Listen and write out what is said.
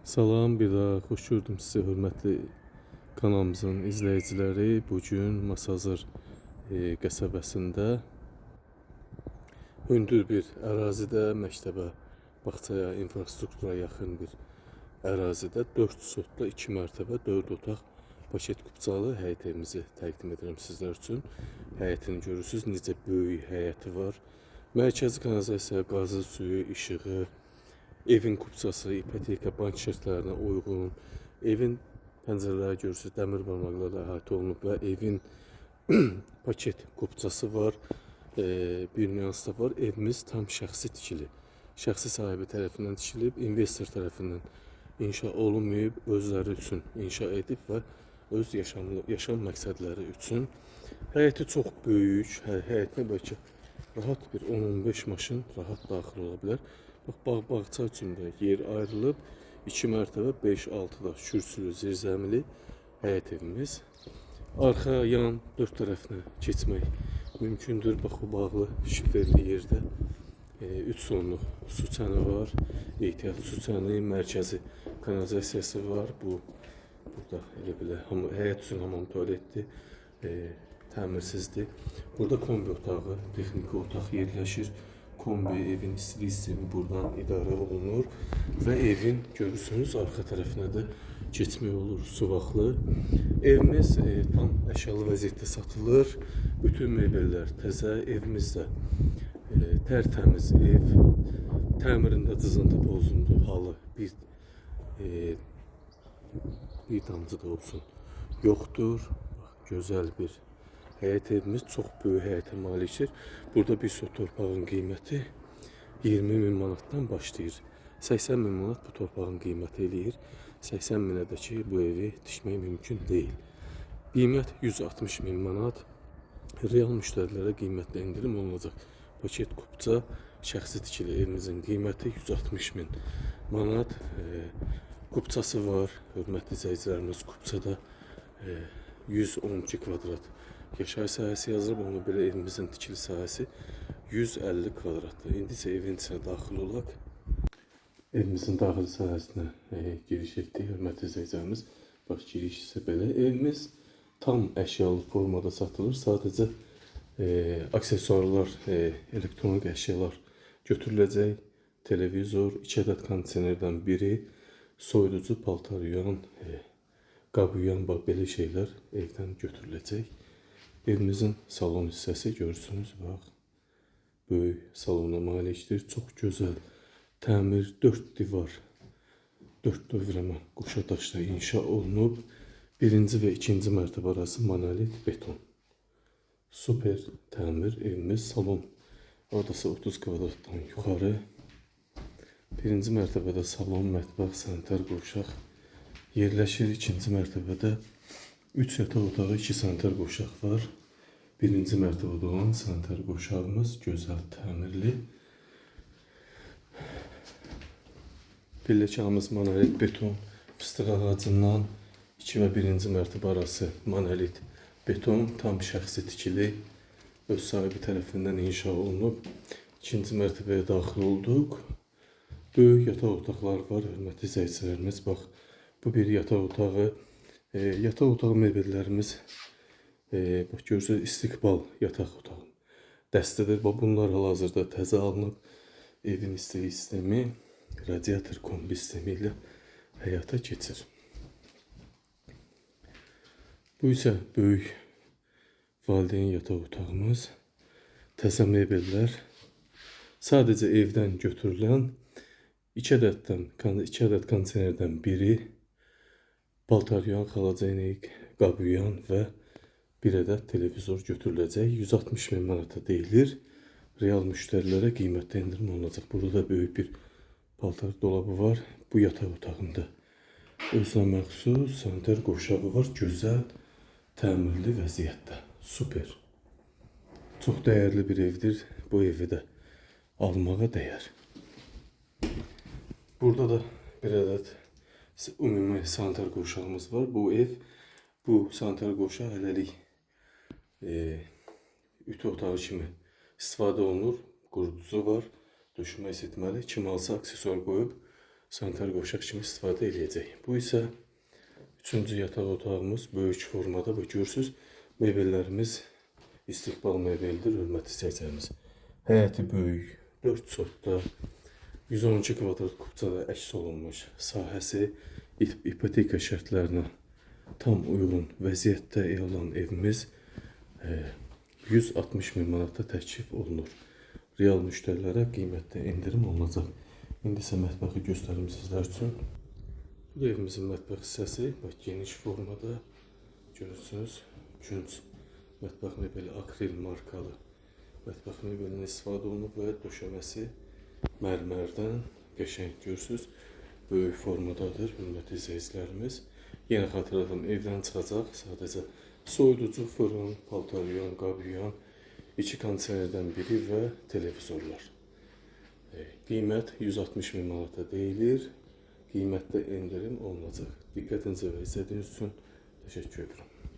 Salam, bir daha xoş gördüm sizi hörmətli kanalımızın izləyiciləri. Bugün Masazır qəsəbəsində hündür bir ərazidə, məktəbə, bağçaya, infrastruktura yaxın bir ərazidə 4 sotla 2 mərtəbə 4 otaq paket kupçalı həyət evimizi təqdim edirəm sizlər üçün. Həyətini görürsünüz, necə böyük həyəti var. Mərkəzi kanalizasiya, qazı, suyu, işığı, evin kupçası, ipoteka, bank şərtlərinə uyğun, evin pəncərələri görürsünüz, dəmir barmaqlarla əhatə olunub və evin paket kupçası var. Bir nüans da var, evimiz tam şəxsi tikili. Şəxsi sahibi tərəfindən tikilib, investor tərəfindən inşa olunmayıb, özləri üçün inşa edib və öz yaşam məqsədləri üçün. Həyəti çox böyük, həyətinə bəlkə rahat bir 10-15 maşın rahat daxil ola bilər. Bax, bağça üçün də yer ayrılıb, 2 mərtəbə 5-6 da kürsülü, zirzəmili həyət evimiz. Arxa, yan, 4 tərəfinə keçmək mümkündür. Bax, bu bağlı şiferli yerdə 3 sonluq su çəni var, ehtiyat su çəni, mərkəzi kanalizasiyası var. Burada elə belə həyət üçün hamam tualetdir, təmirsizdir. Burada kombi otağı, texniki otaq yerləşir. Kombi, evin istilik sistemi buradan idarə olunur və evin görürsünüz arxa tərəfinə də keçmək olur, suvaqlı. Evimiz tam əşyalı vəziyyətdə satılır. Bütün mebellər təzə, evimizdə tərtəmiz ev, təmirində cızıntı pozuntu halı bir damcı da olsun yoxdur. Gözəl bir həyət evimiz, çox böyük həyətə malikdir. Burada bir sot torpağın qiyməti 20.000 manatdan başlayır. 80.000 manat bu torpağın qiyməti eləyir. 80.000-ə də ki bu evi tikmək mümkün deyil. Qiymət 160.000 manat. Real müştərilərə qiymətdə indirim olunacaq. Paket kupça, şəxsi tikili evimizin qiyməti 160.000 manat. Kupçası var, hörmətli izləyicilərimiz, kupçada 112 kvadrat yaşayış sahəsi yazılıb, ona belə evimizin tikili sahəsi 150 kvadratdır. İndi isə evin içinə daxil olaq. Evimizin daxili sahəsinə giriş etdik, hörmətli izləyicilərimiz. Bax, giriş isə belə. Evimiz tam əşyalı formada satılır. Sadəcə aksesuarlar, elektronik əşyalar götürüləcək. Televizor, 2 ədəd kondisionerdən biri, soyuducu, paltar yuyan, qab yuyan, bax, belə şeylər evdən götürüləcək. Evimizin salon hissəsi görürsünüz, bax, böyük salona malikdir. Çox gözəl təmir, 4 divar, 4 dövrəmə qoşa daşla inşa olunub. Birinci və ikinci mərtəbə arası monolit beton. Super təmir evimiz, salon adası 30 kvadratdan yuxarı. Birinci mərtəbədə salon, mətbəx, sanitar qovşaq yerləşir. İkinci mərtəbədə 3 yataq otağı, 2 sanitar qovşaq var. Birinci mərtəbədə olan sanitar qovşağımız gözəl təmirli. Pilləkənimiz monolit beton, fıstıq ağacından 2 və 1-ci mərtəbə arası monolit beton, tam şəxsi tikili, öz sahibi tərəfindən inşa olunub. 2-ci mərtəbəyə daxil olduq. Böyük yataq otaqlar var, hörmətli izləyicilərimiz. Bax, bu bir yataq otağı. Yataq otağı mebellərimiz, bax, görürsünüz, istiqbal yataq otağı dəstədir. Bax, bunlar hal-hazırda təzə alınıb. Evin istilik sistemi, radiator kombi sistemi ilə həyata keçir. Bu isə böyük valideyn yataq otağımız. Təzə mebellər. Sadəcə evdən götürülən 2 ədəd kondisionerdən biri, paltar yuyan, xalaceynik, qab yuyan və 1 ədəd televizor götürüləcək. 160.000 manata deyilir. Real müştərilərə qiymətdə indirim olunacaq. Burada da böyük bir paltar dolabı var. Bu yataq otağında özünə məxsus sanitar qovşağı var. Gözəl, təmirli vəziyyətdə. Super. Çox dəyərli bir evdir. Bu evi də almağa dəyər. Burada da 1 ədəd ümumi sanitar qovşağımız var. Bu sanitar qovşaq hələlik ütü otağı kimi istifadə olunur. Qurutucu var, döşəmə isitməli. Kim alsa aksesuar qoyub sanitar qoşaq kimi istifadə edəcək. Bu isə üçüncü yataq otağımız böyük formada və görürsüz, mebellərimiz istiqbal mebeldir, hörmətli izləyicilərimiz. Həyəti böyük, 4 çotda, 112 kvadrat kubcada əks olunmuş, sahəsi ipoteka şərtlərinə tam uyğun vəziyyətdə olan evimiz 160 min manata təklif olunur. Real müştərilərə qiymətdə endirim olunacaq. İndi isə mətbəxi göstərim sizlər üçün. Bu evimizin mətbəx hissəsi geniş formada görürsünüz. Künc mətbəx mebeli akril markalı mətbəx mebelinin istifadə olunub və döşəməsi mərmərdən qəşəng görürsüz. Böyük formadadır, hörmətli izləyicilərimiz. Yenə xatırladım, evdən çıxacaq sadəcə soyuducu, fırın, paltar yuyan, qab yuyan, 2 kondisionerdən biri və televizorlar. Qiymət 160 min manata deyilir. Qiymətdə endirim olunacaq. Diqqətinizə və izlədiyiniz üçün təşəkkür edirəm.